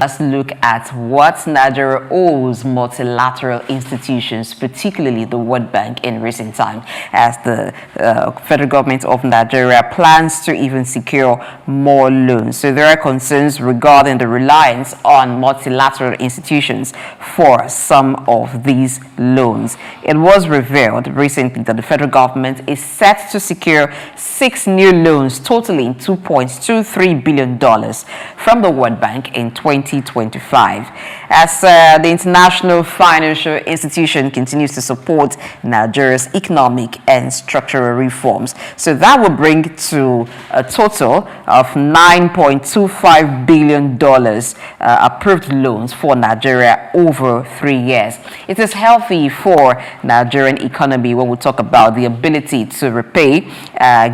Let's look at what Nigeria owes multilateral institutions, particularly the World Bank, in recent time, as the federal government of Nigeria plans to even secure more loans. So there are concerns regarding the reliance on multilateral institutions for some of these loans. It was revealed recently that the federal government is set to secure 6 new loans totaling $2.23 billion from the World Bank in 2025, as the international financial institution continues to support Nigeria's economic and structural reforms. So that will bring to a total of $9.25 billion approved loans for Nigeria over 3 years. It is healthy for Nigerian economy when we talk about the ability to repay,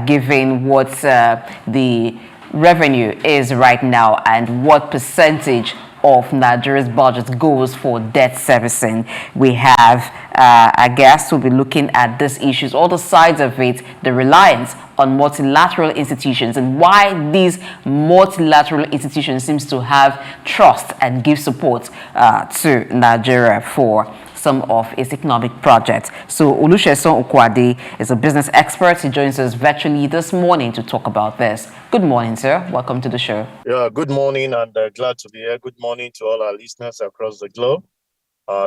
given what the revenue is right now and what percentage of Nigeria's budget goes for debt servicing. We have a guest who will be looking at these issues, all the sides of it, the reliance on multilateral institutions and why these multilateral institutions seems to have trust and give support to Nigeria for some of its economic projects. So Sesan Okunade is a business expert. He joins us virtually this morning to talk about this. Good morning, sir. Welcome to the show. Yeah, good morning, and glad to be here. Good morning to all our listeners across the globe.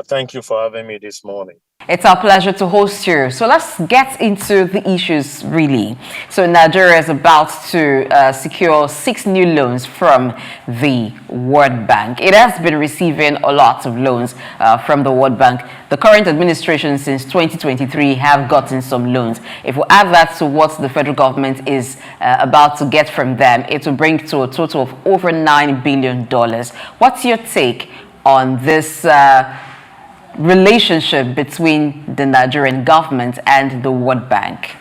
Thank you for having me this morning. It's our pleasure to host you. So let's get into the issues, really. So Nigeria is about to secure 6 new loans from the World Bank. It has been receiving a lot of loans from the World Bank. The current administration since 2023 have gotten some loans. If we add that to what the federal government is about to get from them, it will bring to a total of over $9 billion. What's your take on this relationship between the Nigerian government and the World Bank?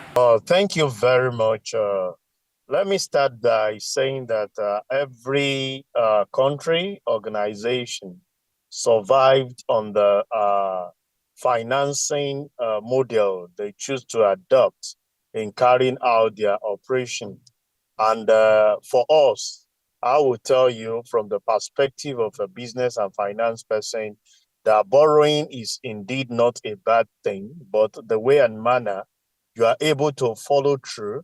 Thank you very much. Let me start by saying that every country, organization survived on the financing model they choose to adopt in carrying out their operation. And for us, I will tell you from the perspective of a business and finance person, that borrowing is indeed not a bad thing, but the way and manner you are able to follow through,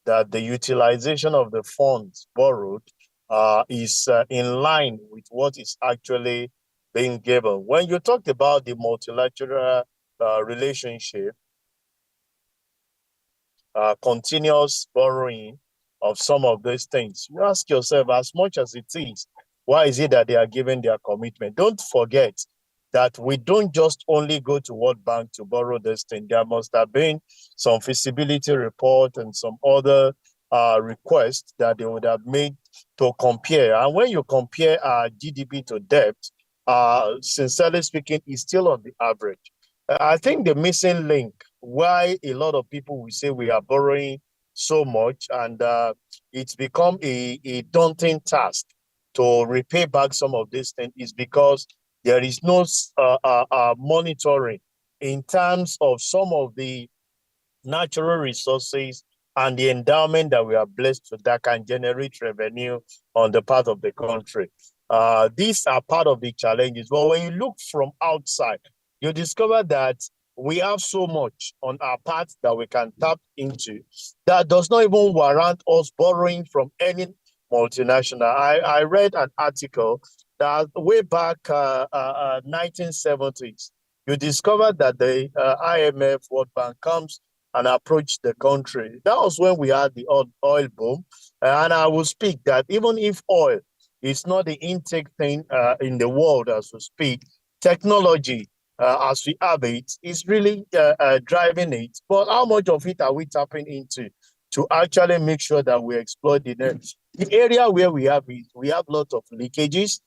that the utilization of the funds borrowed is in line with what is actually being given. When you talked about the multilateral relationship, continuous borrowing of some of these things, you ask yourself, as much as it is, why is it that they are giving their commitment? Don't forget that we don't just only go to World Bank to borrow this thing. There must have been some feasibility report and some other requests that they would have made to compare. And when you compare GDP to debt, sincerely speaking, is still on the average. I think the missing link why a lot of people will say we are borrowing so much and it's become a daunting task to repay back some of these things is because there is no monitoring in terms of some of the natural resources and the endowment that we are blessed with that can generate revenue on the part of the country. These are part of the challenges. But when you look from outside, you discover that we have so much on our part that we can tap into that does not even warrant us borrowing from any multinational. I read an article that way back 1970s, you discovered that the IMF World Bank comes and approached the country. That was when we had the oil boom. And I will speak that even if oil is not the intake thing in the world as we speak, technology as we have it is really driving it. But how much of it are we tapping into to actually make sure that we exploit the net? The area where we have it, we have a lot of leakages.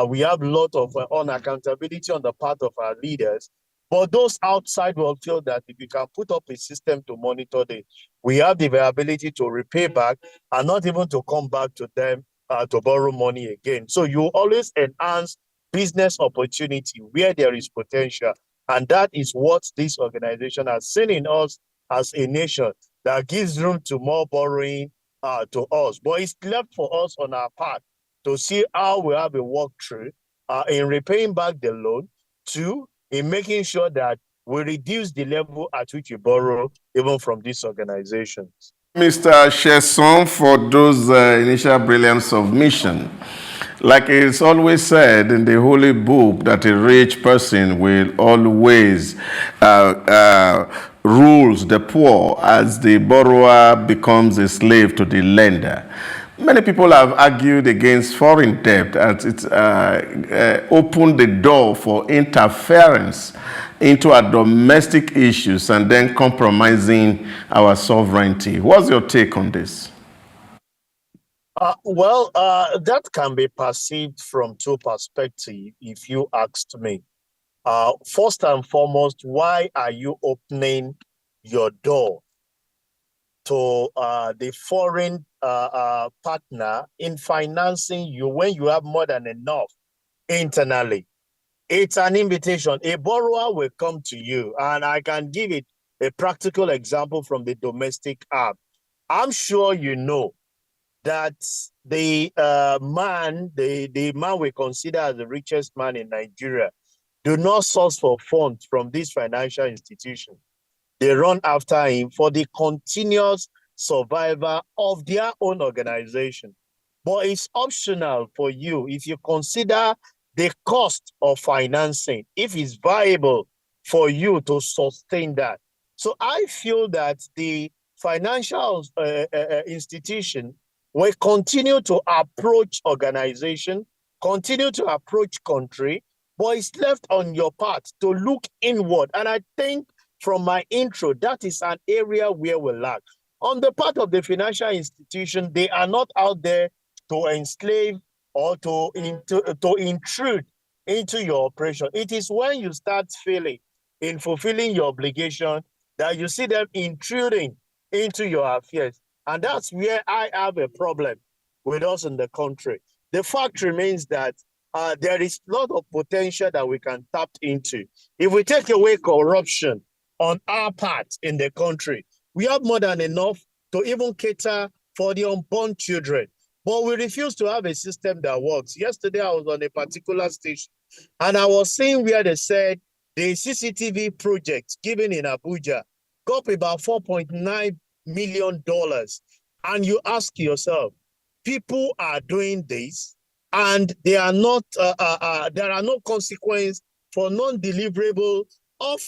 We have a lot of unaccountability on the part of our leaders. But those outside will feel that if you can put up a system to monitor this, we have the ability to repay back and not even to come back to them to borrow money again. So you always enhance business opportunity where there is potential. And that is what this organization has seen in us as a nation that gives room to more borrowing to us. But it's left for us on our part to see how we have a walkthrough in repaying back the loan. Two, in making sure that we reduce the level at which you borrow, even from these organizations. Mr. Sesan, for those initial brilliant submission. Like it's always said in the Holy Book that a rich person will always rules the poor as the borrower becomes a slave to the lender. Many people have argued against foreign debt as it opened the door for interference into our domestic issues and then compromising our sovereignty. What's your take on this? That can be perceived from two perspectives, if you asked me. First and foremost, why are you opening your door to the foreign partner in financing you when you have more than enough internally? It's an invitation. A borrower will come to you, and I can give it a practical example from the domestic app. I'm sure you know that the man we consider as the richest man in Nigeria do not source for funds from this financial institution. They run after him for the continuous survival of their own organization. But it's optional for you if you consider the cost of financing, if it's viable for you to sustain that. So I feel that the financial institution will continue to approach organization, continue to approach country, but it's left on your part to look inward. And I think from my intro, that is an area where we lack. On the part of the financial institution, they are not out there to enslave or to intrude into your operation. It is when you start failing in fulfilling your obligation that you see them intruding into your affairs. And that's where I have a problem with us in the country. The fact remains that there is a lot of potential that we can tap into. If we take away corruption on our part in the country, we have more than enough to even cater for the unborn children. But we refuse to have a system that works. Yesterday, I was on a particular station, and I was seeing where they said the CCTV project given in Abuja got about $4.9 million. And you ask yourself, people are doing this, and there are no consequence for non-deliverable of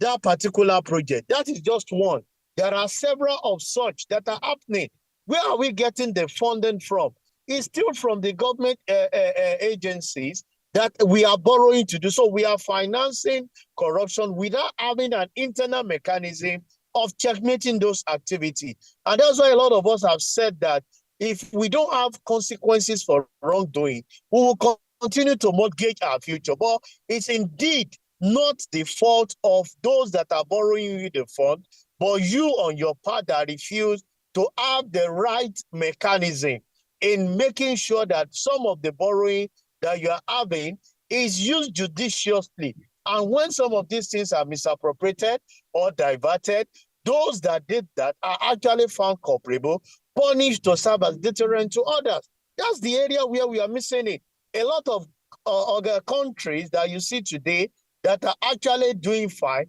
that particular project. That is just one. There are several of such that are happening. Where are we getting the funding from? It's still from the government agencies that we are borrowing to do. So we are financing corruption without having an internal mechanism of checkmating those activities. And that's why a lot of us have said that if we don't have consequences for wrongdoing, we will continue to mortgage our future. But it's indeed not the fault of those that are borrowing you the fund, but you on your part that refuse to have the right mechanism in making sure that some of the borrowing that you are having is used judiciously. And when some of these things are misappropriated or diverted, those that did that are actually found culpable, punished to serve as deterrent to others. That's the area where we are missing it. A lot of other countries that you see today that are actually doing fine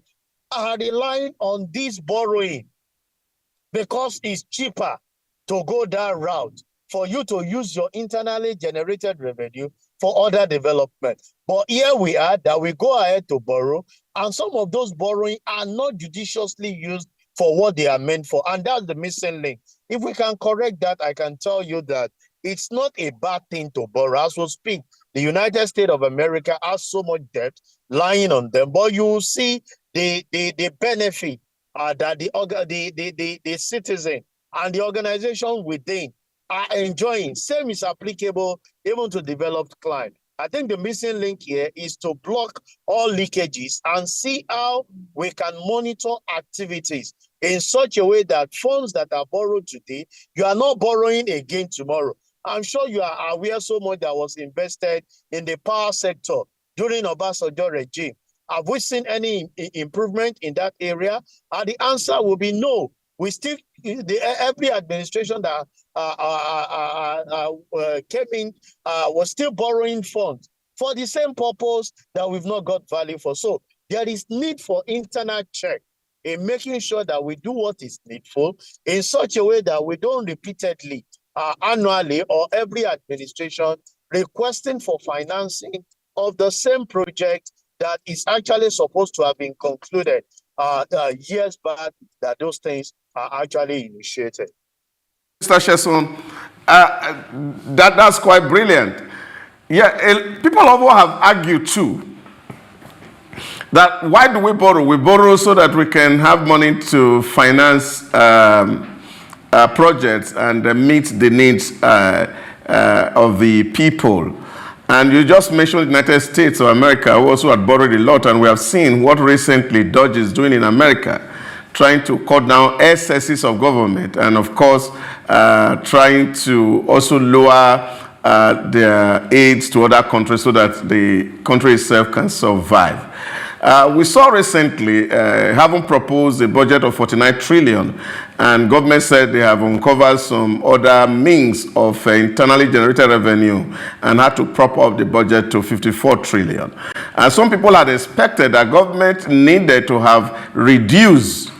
are relying on this borrowing because it's cheaper to go that route for you to use your internally generated revenue for other development. But here we are that we go ahead to borrow, and some of those borrowing are not judiciously used for what they are meant for. And that's the missing link. If we can correct that, I can tell you that it's not a bad thing to borrow. As we speak, the United States of America has so much debt lying on them, but you will see the benefit that the citizen and the organization within are enjoying. Same is applicable even to developed clients. I think the missing link here is to block all leakages and see how we can monitor activities in such a way that funds that are borrowed today, you are not borrowing again tomorrow. I'm sure you are aware so much that was invested in the power sector during Obasanjo regime. Have we seen any improvement in that area? And the answer will be no. We still, every administration that came in was still borrowing funds for the same purpose that we've not got value for. So there is need for internal check in making sure that we do what is needful in such a way that we don't repeatedly, annually or every administration requesting for financing of the same project that is actually supposed to have been concluded years back, that those things are actually initiated. Mr. Sesan, that's quite brilliant. Yeah, people often have argued too that why do we borrow? We borrow so that we can have money to finance projects and meet the needs of the people. And you just mentioned the United States of America, who also had borrowed a lot, and we have seen what recently Dodge is doing in America, trying to cut down excesses of government, and of course, trying to also lower their aids to other countries so that the country itself can survive. We saw recently having proposed a budget of 49 trillion, and government said they have uncovered some other means of internally generated revenue and had to prop up the budget to 54 trillion. And some people had expected that government needed to have reduced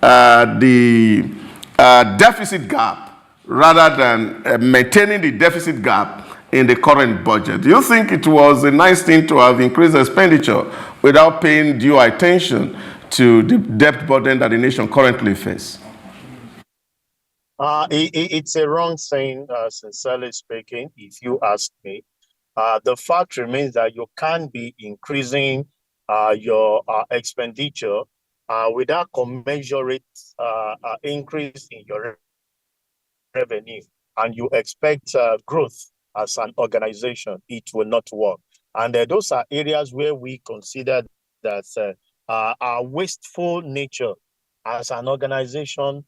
the deficit gap rather than maintaining the deficit gap in the current budget. Do you think it was a nice thing to have increased expenditure without paying due attention to the debt burden that the nation currently faces? It's a wrong thing, sincerely speaking, if you ask me. The fact remains that you can't be increasing your expenditure without commensurate increase in your revenue, and you expect growth as an organization. It will not work. And those are areas where we consider that our wasteful nature as an organization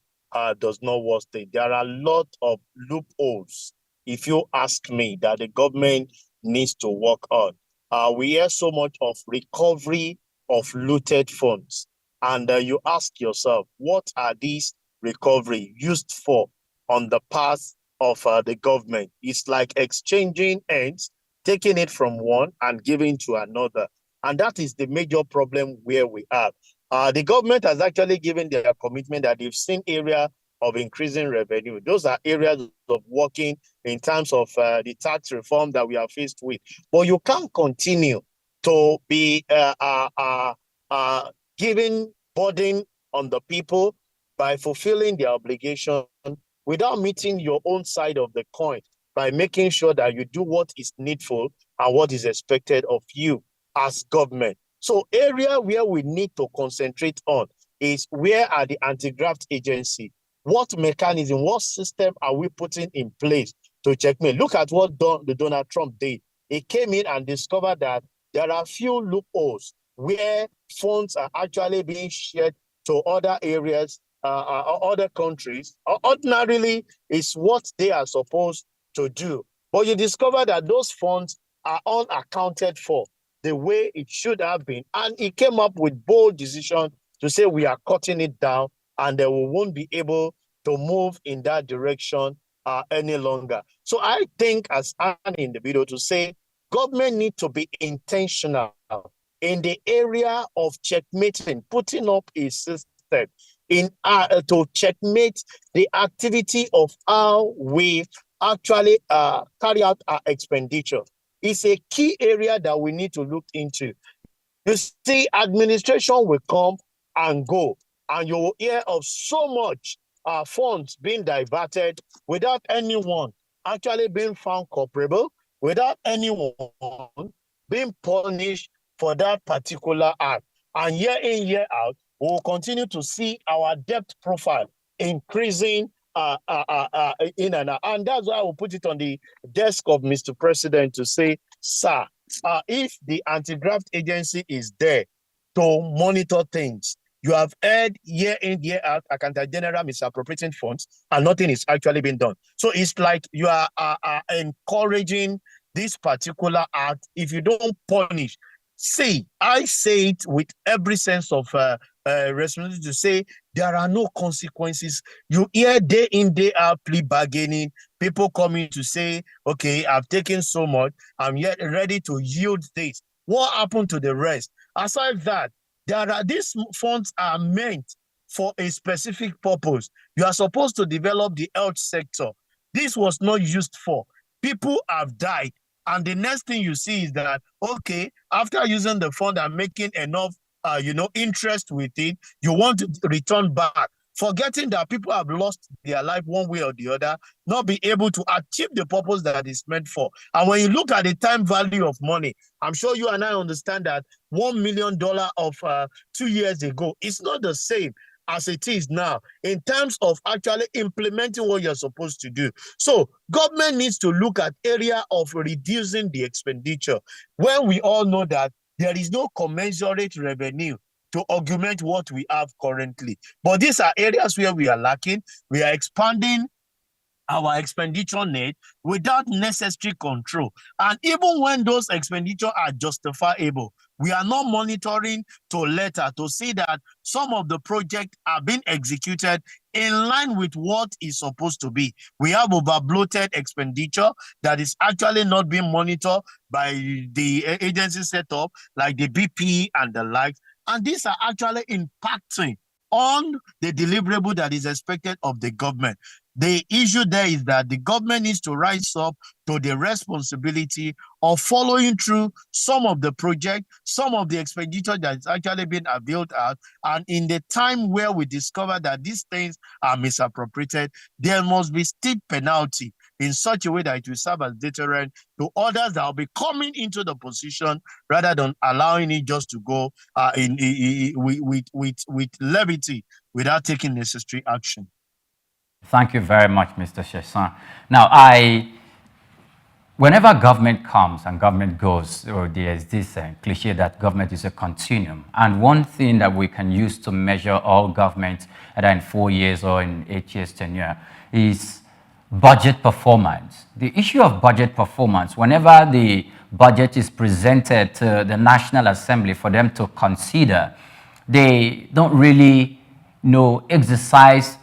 does not work. There are a lot of loopholes, if you ask me, that the government needs to work on. We hear so much of recovery of looted funds. And you ask yourself, what are these recovery used for on the part of the government? It's like exchanging ends, taking it from one and giving to another. And that is the major problem where we are. The government has actually given their commitment that they've seen area of increasing revenue. Those are areas of working in terms of the tax reform that we are faced with. But you can't continue to be giving burden on the people by fulfilling their obligation without meeting your own side of the coin, by making sure that you do what is needful and what is expected of you as government. So area where we need to concentrate on is, where are the anti-graft agency? What mechanism, what system are we putting in place to checkmate? Look at what Donald Trump did. He came in and discovered that there are few loopholes where funds are actually being shared to other areas, other countries. Ordinarily, is what they are supposed to do. But you discover that those funds are unaccounted for the way it should have been. And he came up with bold decision to say we are cutting it down and we won't be able to move in that direction any longer. So I think as an individual to say government need to be intentional in the area of checkmating, putting up a system in to checkmate the activity of how we actually carry out our expenditure. It's a key area that we need to look into. You see, administration will come and go, and you will hear of so much funds being diverted without anyone actually being found culpable, without anyone being punished for that particular act. And year in, year out, we will continue to see our debt profile increasing in and out. And that's why I will put it on the desk of Mr. President to say, sir, if the anti-graft agency is there to monitor things, you have heard year in, year out, Accountant General misappropriating funds, and nothing is actually being done. So it's like you are encouraging this particular act. If you don't punish, see, I say it with every sense of responsibility to say, there are no consequences. You hear day in, day out plea bargaining, people coming to say, okay, I've taken so much, I'm yet ready to yield this. What happened to the rest? Aside that, these funds are meant for a specific purpose. You are supposed to develop the health sector. This was not used for. People have died. And the next thing you see is that, okay, after using the fund and making enough, interest with it, you want to return back, forgetting that people have lost their life one way or the other, not be able to achieve the purpose that it's meant for. And when you look at the time value of money, I'm sure you and I understand that $1 million of 2 years ago is not the same as it is now in terms of actually implementing what you're supposed to do. So government needs to look at area of reducing the expenditure when we all know that there is no commensurate revenue to augment what we have currently. But these are areas where we are lacking. We are expanding our expenditure need without necessary control. And even when those expenditures are justifiable, we are not monitoring to letter to see that some of the projects are being executed in line with what is supposed to be. We have over-bloated expenditure that is actually not being monitored by the agencies set up, like the BP and the like. And these are actually impacting on the deliverable that is expected of the government. The issue there is that the government needs to rise up to the responsibility of following through some of the project, some of the expenditure that is actually being availed out. And in the time where we discover that these things are misappropriated, there must be steep penalty in such a way that it will serve as deterrent to others that will be coming into the position rather than allowing it just to go with levity without taking necessary action. Thank you very much, Mr. Sesan. Now, whenever government comes and government goes, or there's this cliche that government is a continuum. And one thing that we can use to measure all government, either in 4 years or in 8 years tenure, is budget performance. The issue of budget performance, whenever the budget is presented to the National Assembly for them to consider, they don't really exercise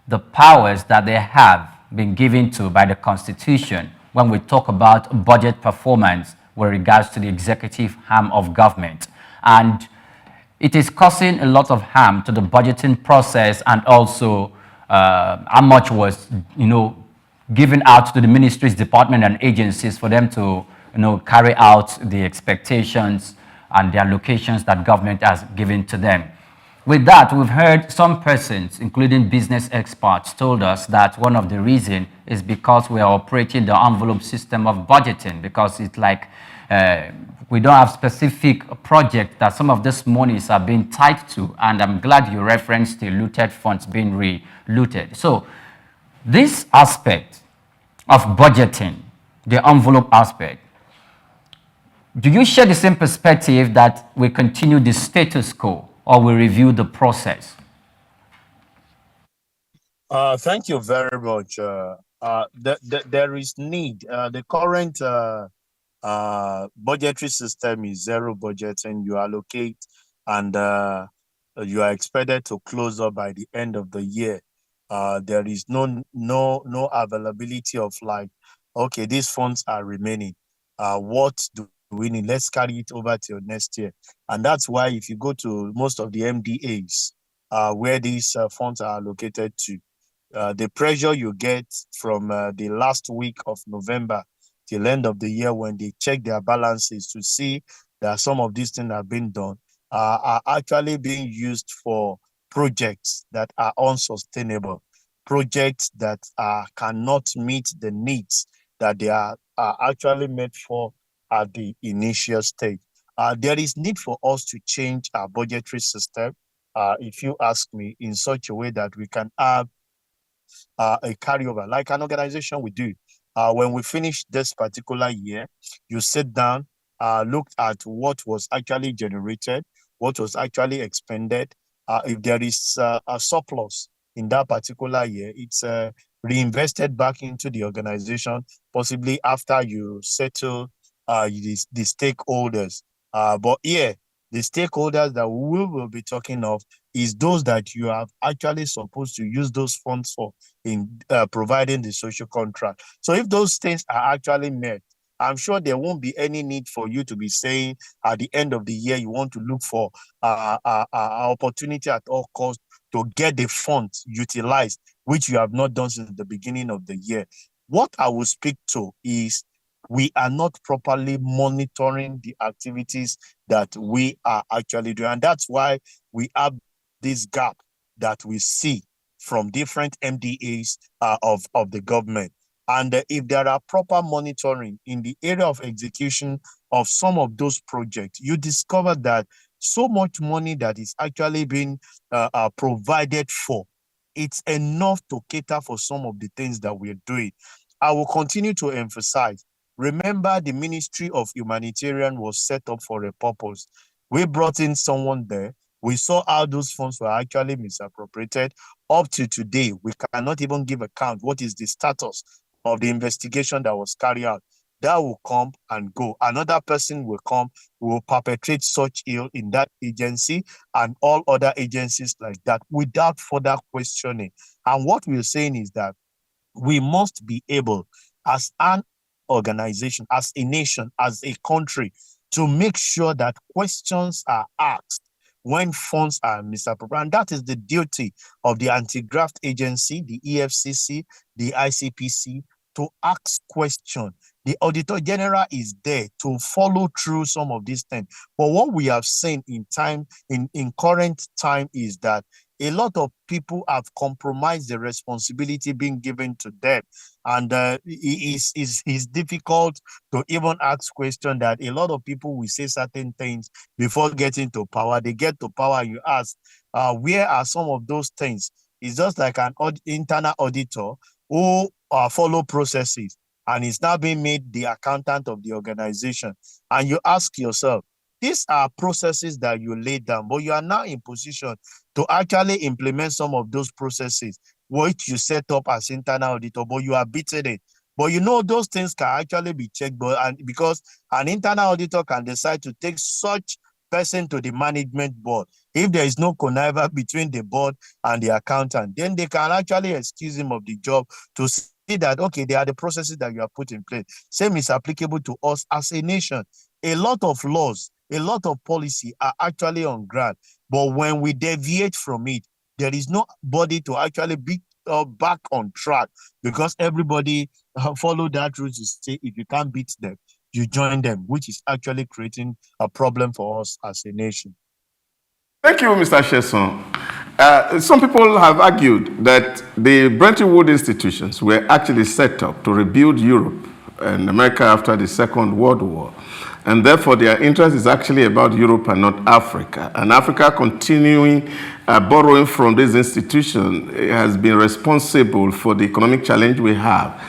the powers that they have been given to by the Constitution when we talk about budget performance with regards to the executive arm of government. And it is causing a lot of harm to the budgeting process, and also how much was, given out to the ministries, departments, and agencies for them to, carry out the expectations and the allocations that government has given to them. With that, we've heard some persons, including business experts, told us that one of the reasons is because we are operating the envelope system of budgeting, because it's like we don't have specific projects that some of these monies are being tied to, and I'm glad you referenced the looted funds being re-looted. So this aspect of budgeting, the envelope aspect, do you share the same perspective that we continue the status quo, or we review the process? Thank you very much. There is need. The current budgetary system is zero budgeting. You allocate, and you are expected to close up by the end of the year. There is no availability of, like, okay, these funds are remaining. What do we need? Let's carry it over till next year. And that's why if you go to most of the MDAs where these funds are allocated to, the pressure you get from the last week of November till end of the year, when they check their balances to see that some of these things have been done, are actually being used for projects that are unsustainable, projects that cannot meet the needs that they are actually meant for at the initial stage. There is need for us to change our budgetary system, if you ask me, in such a way that we can have a carryover, like an organization we do. When we finish this particular year, you sit down, look at what was actually generated, what was actually expended. If there is a surplus in that particular year, it's reinvested back into the organization, possibly after you settle the stakeholders. But here, The stakeholders that we will be talking of is those that you are actually supposed to use those funds for in providing the social contract. So if those things are actually met, I'm sure there won't be any need for you to be saying at the end of the year you want to look for opportunity at all costs to get the funds utilized, which you have not done since the beginning of the year. What I will speak to is we are not properly monitoring the activities that we are actually doing. And that's why we have this gap that we see from different MDAs of the government. And if there are proper monitoring in the area of execution of some of those projects, you discover that so much money that is actually being provided for, it's enough to cater for some of the things that we're doing. I will continue to emphasize, remember the Ministry of Humanitarian was set up for a purpose. We brought in someone there. We saw how those funds were actually misappropriated. Up to today, we cannot even give account what is the status of the investigation that was carried out. That will come and go. Another person will come, will perpetrate such ill in that agency and all other agencies like that without further questioning. And what we're saying is that we must be able, as an organization, as a nation, as a country, to make sure that questions are asked when funds are misappropriated. And that is the duty of the anti-graft agency, the EFCC, the ICPC, to ask questions. The Auditor General is there to follow through some of these things. But what we have seen in current time is that a lot of people have compromised the responsibility being given to them. And it's difficult to even ask questions that a lot of people will say certain things before getting to power. They get to power, you ask, where are some of those things? It's just like an internal auditor who follow processes and is now being made the accountant of the organization. And you ask yourself, these are processes that you laid down, but you are now in position to actually implement some of those processes, which you set up as internal auditor, but you are beating it. But you know, those things can actually be checked, and because an internal auditor can decide to take such person to the management board. If there is no conniver between the board and the accountant, then they can actually excuse him of the job to see that, okay, they are the processes that you have put in place. Same is applicable to us as a nation. A lot of laws, a lot of policy are actually on ground, but when we deviate from it, there is nobody to actually be back on track, because everybody follow that rule to say if you can't beat them, you join them, which is actually creating a problem for us as a nation. Thank you, Mr. Sesan. Some people have argued that the Bretton Woods institutions were actually set up to rebuild Europe and America after the Second World War. And therefore, their interest is actually about Europe and not Africa. And Africa continuing borrowing from this institution has been responsible for the economic challenge we have.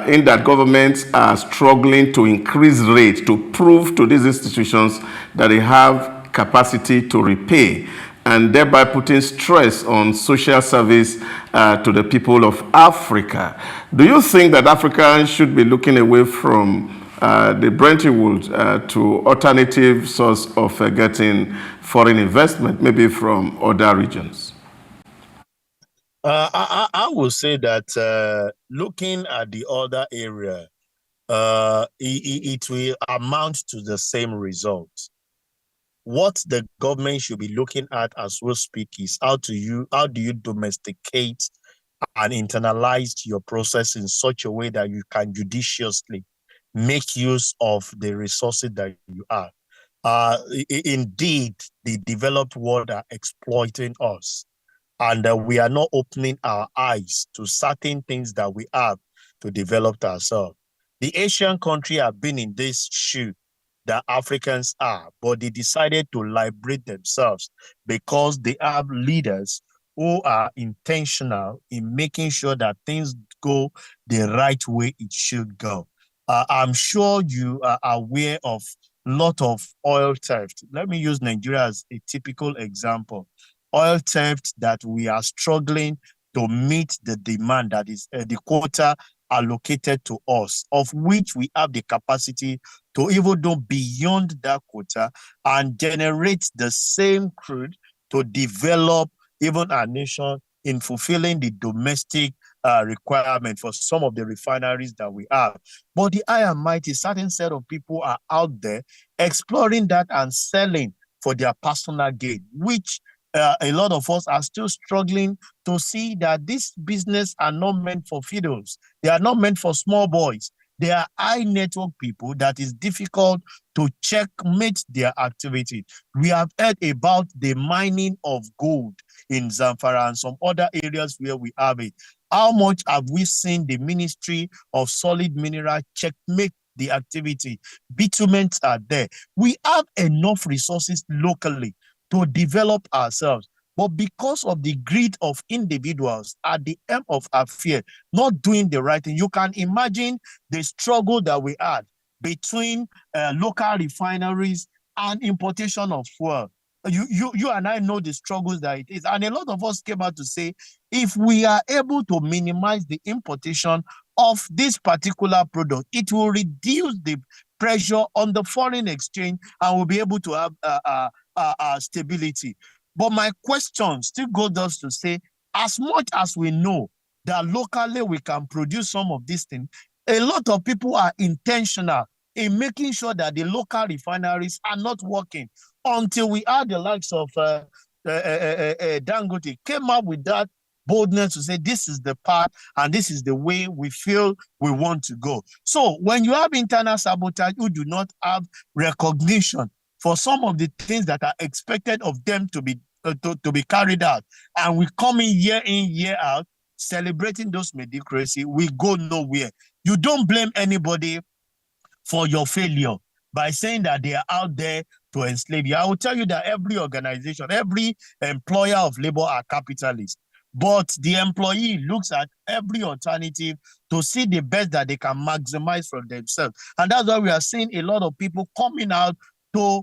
In that governments are struggling to increase rates to prove to these institutions that they have capacity to repay, and thereby putting stress on social service to the people of Africa. Do you think that Africans should be looking away from the Bretton Woods to alternative source of getting foreign investment, maybe from other regions? I will say that looking at the other area, it will amount to the same result. What the government should be looking at as we speak is how do you domesticate and internalize your process in such a way that you can judiciously make use of the resources that you have. Indeed, the developed world are exploiting us, and we are not opening our eyes to certain things that we have to develop ourselves. The Asian countries have been in this shoe that Africans are, but they decided to liberate themselves because they have leaders who are intentional in making sure that things go the right way it should go. I'm sure you are aware of a lot of oil theft. Let me use Nigeria as a typical example. Oil theft that we are struggling to meet the demand, that is the quota allocated to us, of which we have the capacity to even go beyond that quota and generate the same crude to develop even our nation in fulfilling the domestic requirement for some of the refineries that we have. But the high and mighty, certain set of people are out there exploring that and selling for their personal gain, which a lot of us are still struggling to see that this business are not meant for fiddles. They are not meant for small boys. They are high network people that is difficult to checkmate their activity. We have heard about the mining of gold in Zamfara and some other areas where we have it. How much have we seen the Ministry of Solid Mineral checkmate the activity? Bitumens are there. We have enough resources locally to develop ourselves. But because of the greed of individuals at the end of our fear, not doing the right thing, you can imagine the struggle that we had between local refineries and importation of fuel. You and I know the struggles that it is. And a lot of us came out to say, if we are able to minimize the importation of this particular product, it will reduce the pressure on the foreign exchange and we'll be able to have stability. But my question still goes to say, as much as we know that locally we can produce some of these things, a lot of people are intentional in making sure that the local refineries are not working until we are the likes of Dangote came up with that boldness to say this is the path and this is the way we feel we want to go. So when you have internal sabotage, you do not have recognition for some of the things that are expected of them to be carried out, and we come in, year out, celebrating those mediocrity, we go nowhere. You don't blame anybody for your failure by saying that they are out there to enslave you. I will tell you that every organization, every employer of labor are capitalists. But the employee looks at every alternative to see the best that they can maximize from themselves. And that's why we are seeing a lot of people coming out to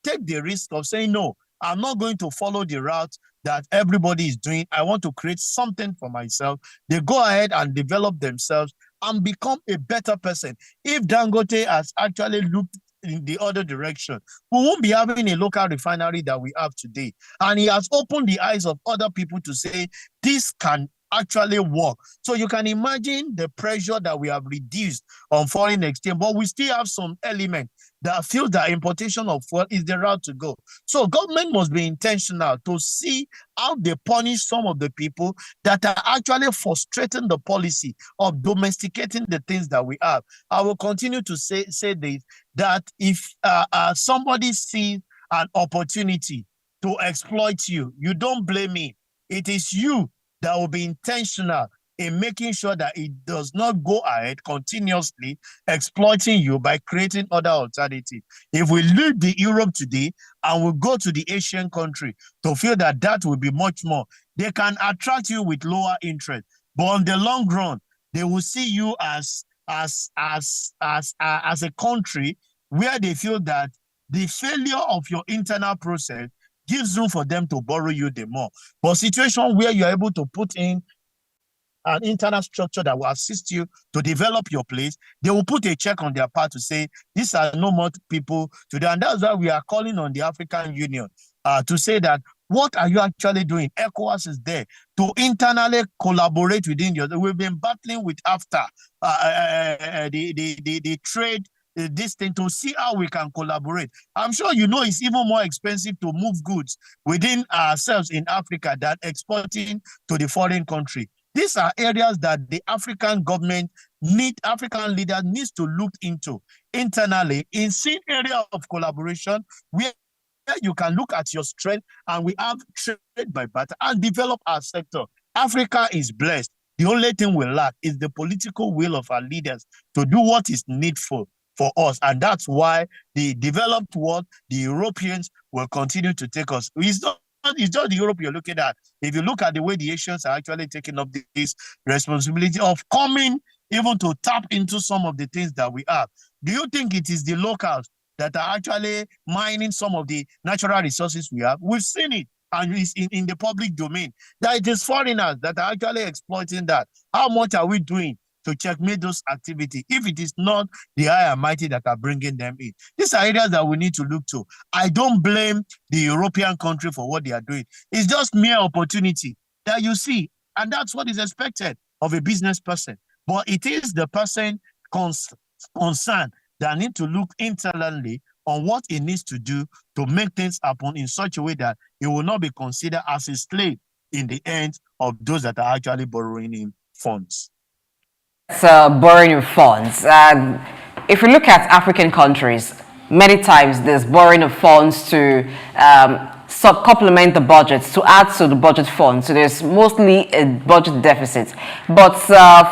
take the risk of saying, no, I'm not going to follow the route that everybody is doing. I want to create something for myself. They go ahead and develop themselves and become a better person. If Dangote has actually looked in the other direction, we won't be having a local refinery that we have today. And he has opened the eyes of other people to say, this can actually work. So you can imagine the pressure that we have reduced on foreign exchange, but we still have some element that feel that importation of fuel is the route to go. So government must be intentional to see how they punish some of the people that are actually frustrating the policy of domesticating the things that we have. I will continue to say this, that if somebody sees an opportunity to exploit you, you don't blame me. It is you that will be intentional in making sure that it does not go ahead continuously exploiting you by creating other alternatives. If we leave the Europe today and we go to the Asian country to feel that that will be much more, they can attract you with lower interest. But on the long run, they will see you as a country where they feel that the failure of your internal process gives room for them to borrow you the more. But situation where you're able to put in an internal structure that will assist you to develop your place, they will put a check on their part to say, these are no more people today. And that's why we are calling on the African Union to say that, what are you actually doing? ECOWAS is there to internally collaborate within you. We've been battling with AFTA, the trade, this thing, to see how we can collaborate. I'm sure you know it's even more expensive to move goods within ourselves in Africa than exporting to the foreign country. These are areas that the African government African leaders needs to look into internally in seeing area of collaboration where you can look at your strength and we have trade by barter and develop our sector. Africa is blessed. The only thing we lack is the political will of our leaders to do what is needful for us. And that's why the developed world, the Europeans, will continue to take us. It's just the Europe you're looking at. If you look at the way the Asians are actually taking up this responsibility of coming even to tap into some of the things that we have, do you think it is the locals that are actually mining some of the natural resources we have? We've seen it. and it's in the public domain, that it is foreigners that are actually exploiting that. How much are we doing to checkmate those activities if it is not the high and mighty that are bringing them in? These are areas that we need to look to. I don't blame the European country for what they are doing. It's just mere opportunity that you see, and that's what is expected of a business person. But it is the person concerned that need to look internally on what he needs to do to make things happen in such a way that he will not be considered as a slave in the end of those that are actually borrowing him funds. Borrowing of funds. If you look at African countries, many times there's borrowing of funds to supplement the budgets, to add to the budget fund. So there's mostly a budget deficit. But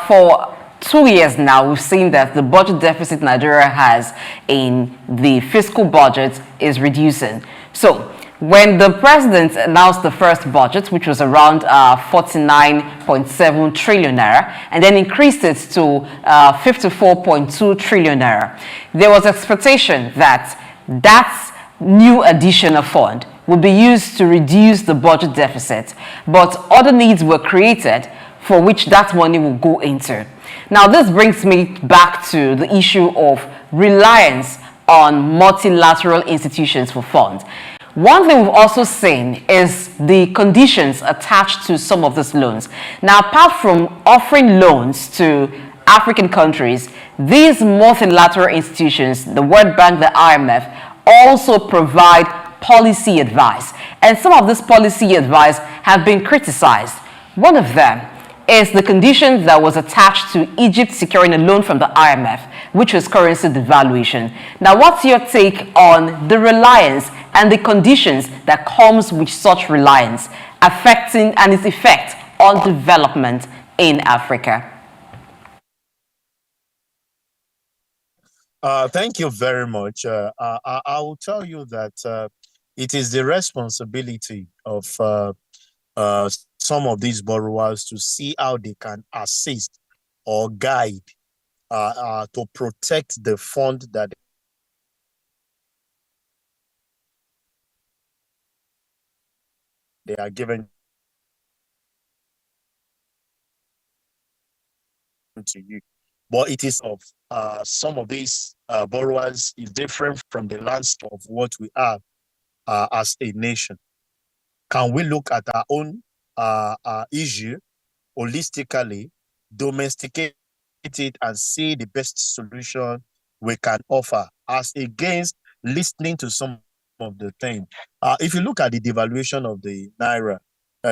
for 2 years now, we've seen that the budget deficit Nigeria has in the fiscal budget is reducing. So when the president announced the first budget, which was around 49.7 trillion naira, and then increased it to 54.2 trillion naira, there was expectation that that new addition of fund would be used to reduce the budget deficit, but other needs were created for which that money will go into. Now, this brings me back to the issue of reliance on multilateral institutions for funds. One thing we've also seen is the conditions attached to some of these loans. Now, apart from offering loans to African countries, these multilateral institutions, the World Bank, the IMF, also provide policy advice. And some of this policy advice have been criticized. One of them is the condition that was attached to Egypt securing a loan from the IMF, which was currency devaluation. Now, what's your take on the reliance and the conditions that comes with such reliance affecting and its effect on development in Africa? Thank you very much. I will tell you that it is the responsibility of some of these borrowers to see how they can assist or guide to protect the fund that they are given to you. But it is of some of these borrowers is different from the landscape of what we have as a nation. Can we look at our own issue holistically, domesticate it, and see the best solution we can offer as against listening to some of the things? If you look at the devaluation of the Naira,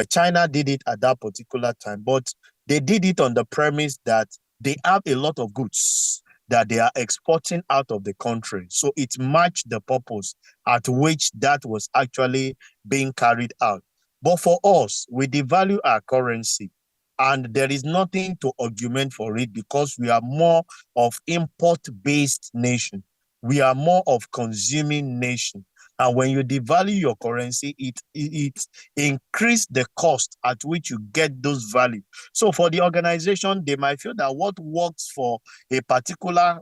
China did it at that particular time, but they did it on the premise that they have a lot of goods that they are exporting out of the country. So it matched the purpose at which that was actually being carried out. But for us, we devalue our currency, and there is nothing to augment for it because we are more of import-based nation. We are more of consuming nation. And when you devalue your currency, it increases the cost at which you get those values. So for the organization, they might feel that what works for a particular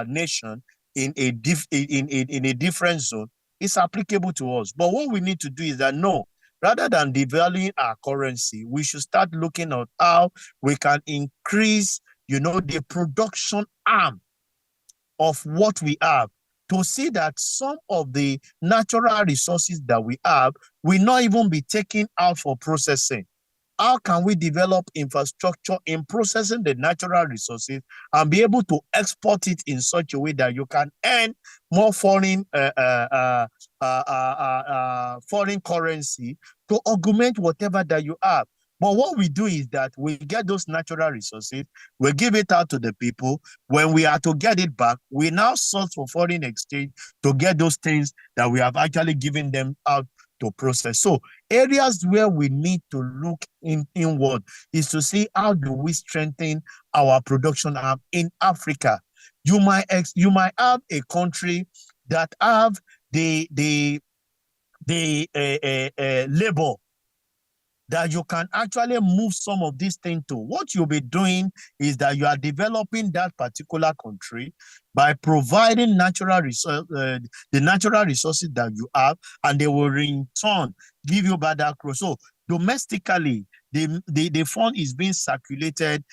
nation in a different zone is applicable to us. But what we need to do is that no, rather than devaluing our currency, we should start looking at how we can increase, the production arm of what we have, to see that some of the natural resources that we have will not even be taken out for processing. How can we develop infrastructure in processing the natural resources and be able to export it in such a way that you can earn more foreign currency to augment whatever that you have? But what we do is that we get those natural resources, we give it out to the people. When we are to get it back, we now source for foreign exchange to get those things that we have actually given them out to process. So areas where we need to look inward is to see how do we strengthen our production arm in Africa. You might have a country that have the labor that you can actually move some of these things to. What you'll be doing is that you are developing that particular country by providing the natural resources that you have, and they will in turn give you bad accrual. So domestically, the fund is being circulated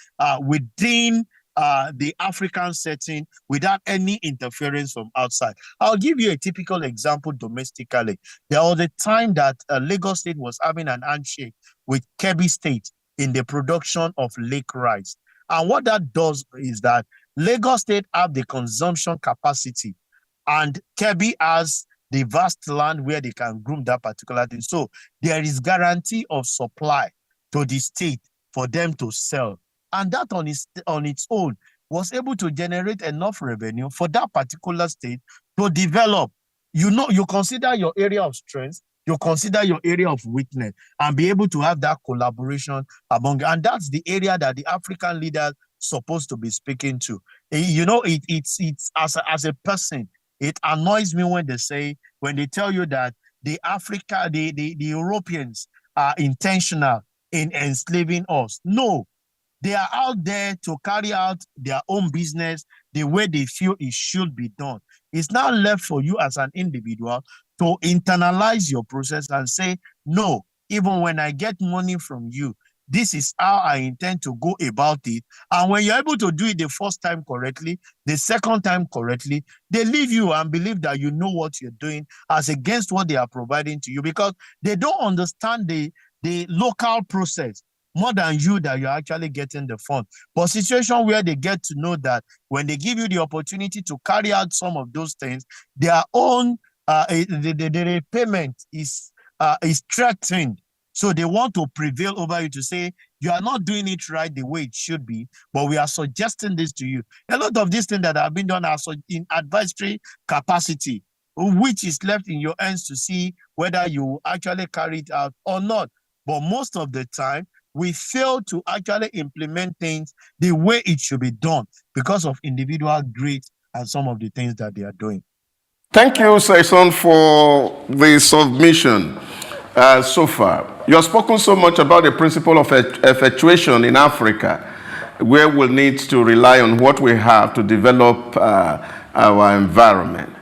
within the African setting without any interference from outside. I'll give you a typical example domestically. There was a time that Lagos State was having an handshake with Kebbi State in the production of lake rice. And what that does is that Lagos State have the consumption capacity and Kebbi has the vast land where they can groom that particular thing. So there is guarantee of supply to the state for them to sell. And that on its own was able to generate enough revenue for that particular state to develop. You consider your area of strength, you consider your area of weakness, and be able to have that collaboration among. And that's the area that the African leaders supposed to be speaking to. It's as a person, it annoys me when they tell you that the Europeans are intentional in enslaving us. No, they are out there to carry out their own business the way they feel it should be done. It's now left for you as an individual to internalize your process and say, no, even when I get money from you, this is how I intend to go about it. And when you're able to do it the first time correctly, the second time correctly, they leave you and believe that you know what you're doing as against what they are providing to you, because they don't understand the local process more than you, that you're actually getting the fund. But situation where they get to know that when they give you the opportunity to carry out some of those things, their own the repayment is threatened. So they want to prevail over you to say, you are not doing it right the way it should be, but we are suggesting this to you. A lot of these things that have been done are in advisory capacity, which is left in your hands to see whether you actually carry it out or not. But most of the time, we fail to actually implement things the way it should be done because of individual greed and some of the things that they are doing. Thank you, Sesan, for the submission so far. You have spoken so much about the principle of effectuation in Africa, where we'll need to rely on what we have to develop our environment.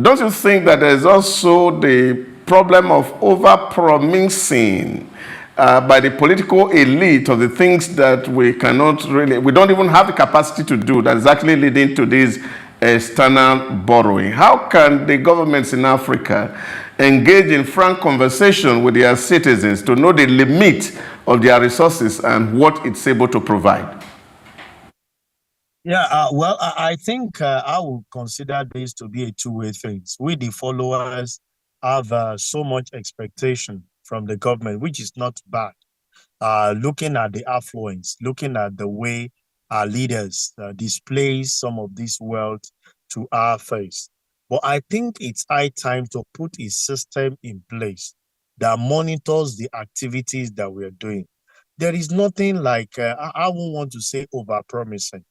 Don't you think that there's also the problem of over-promising by the political elite of the things that we don't even have the capacity to do, that is actually leading to this external borrowing? How can the governments in Africa engage in frank conversation with their citizens to know the limit of their resources and what it's able to provide? Yeah, I think I would consider this to be a two-way thing. We, the followers, have so much expectation from the government, which is not bad. Looking at the affluence, looking at the way our leaders display some of this wealth to our face. But I think it's high time to put a system in place that monitors the activities that we're doing. There is nothing like, I won't want to say over-promising.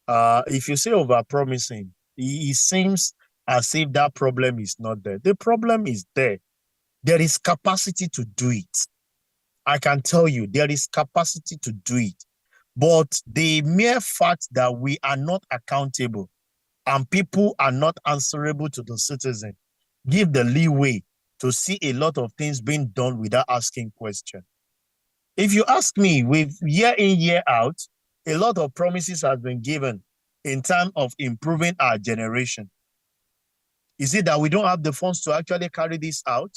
If you say over-promising, it seems as if that problem is not there. The problem is there. There is capacity to do it. I can tell you, there is capacity to do it. But the mere fact that we are not accountable and people are not answerable to the citizen give the leeway to see a lot of things being done without asking questions. If you ask me, with year in, year out, a lot of promises have been given in terms of improving our generation. Is it that we don't have the funds to actually carry this out?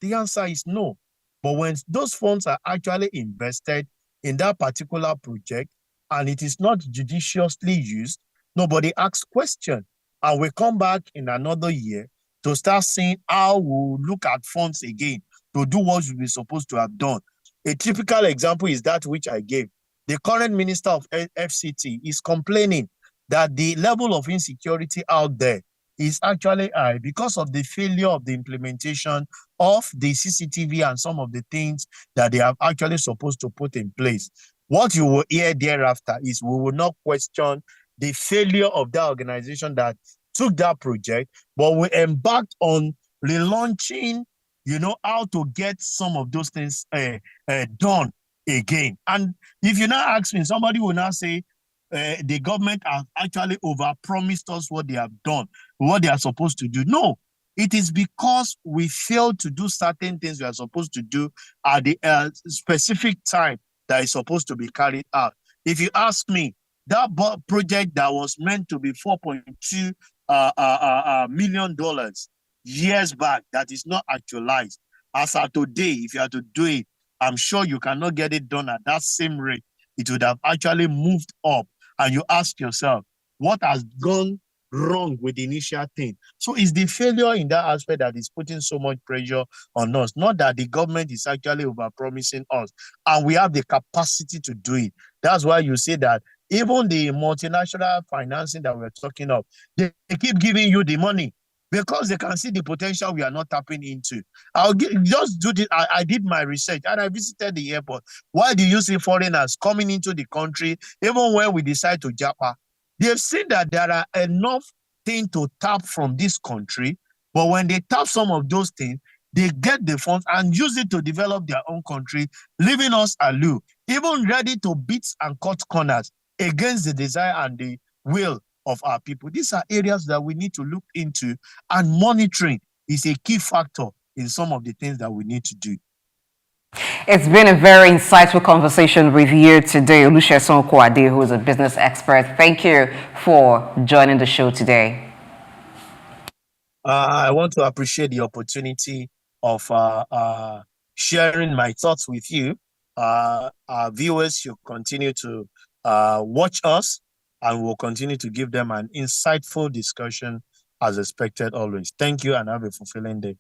The answer is no. But when those funds are actually invested in that particular project and it is not judiciously used, nobody asks questions. And we come back in another year to start seeing how we'll look at funds again to do what we're supposed to have done. A typical example is that which I gave. The current minister of FCT is complaining that the level of insecurity out there is actually high because of the failure of the implementation of the CCTV and some of the things that they are actually supposed to put in place. What you will hear thereafter is we will not question the failure of that organization that took that project, but we embarked on relaunching, how to get some of those things done again. And if you now ask me, somebody will now say, the government has actually overpromised us what they have done, what they are supposed to do. No, It is because we fail to do certain things we are supposed to do at the specific time that is supposed to be carried out. If you ask me, that project that was meant to be $4.2 million years back, that is not actualized. As of today, if you are to do it, I'm sure you cannot get it done at that same rate. It would have actually moved up. And you ask yourself, what has gone wrong with the initial thing? So it's the failure in that aspect that is putting so much pressure on us. Not that the government is actually over-promising us, and we have the capacity to do it. That's why you say that even the multinational financing that we're talking of, they keep giving you the money because they can see the potential we are not tapping into. Just do this. I did my research and I visited the airport. Why do you see foreigners coming into the country even when we decide to japa? They've seen that there are enough things to tap from this country, but when they tap some of those things, they get the funds and use it to develop their own country, leaving us aloof, even ready to beat and cut corners against the desire and the will of our people. These are areas that we need to look into, and monitoring is a key factor in some of the things that we need to do. It's been a very insightful conversation with you today, Sesan Okunade, who is a business expert. Thank you for joining the show today. I want to appreciate the opportunity of sharing my thoughts with you. Our viewers should continue to watch us, and we'll continue to give them an insightful discussion as expected always. Thank you and have a fulfilling day.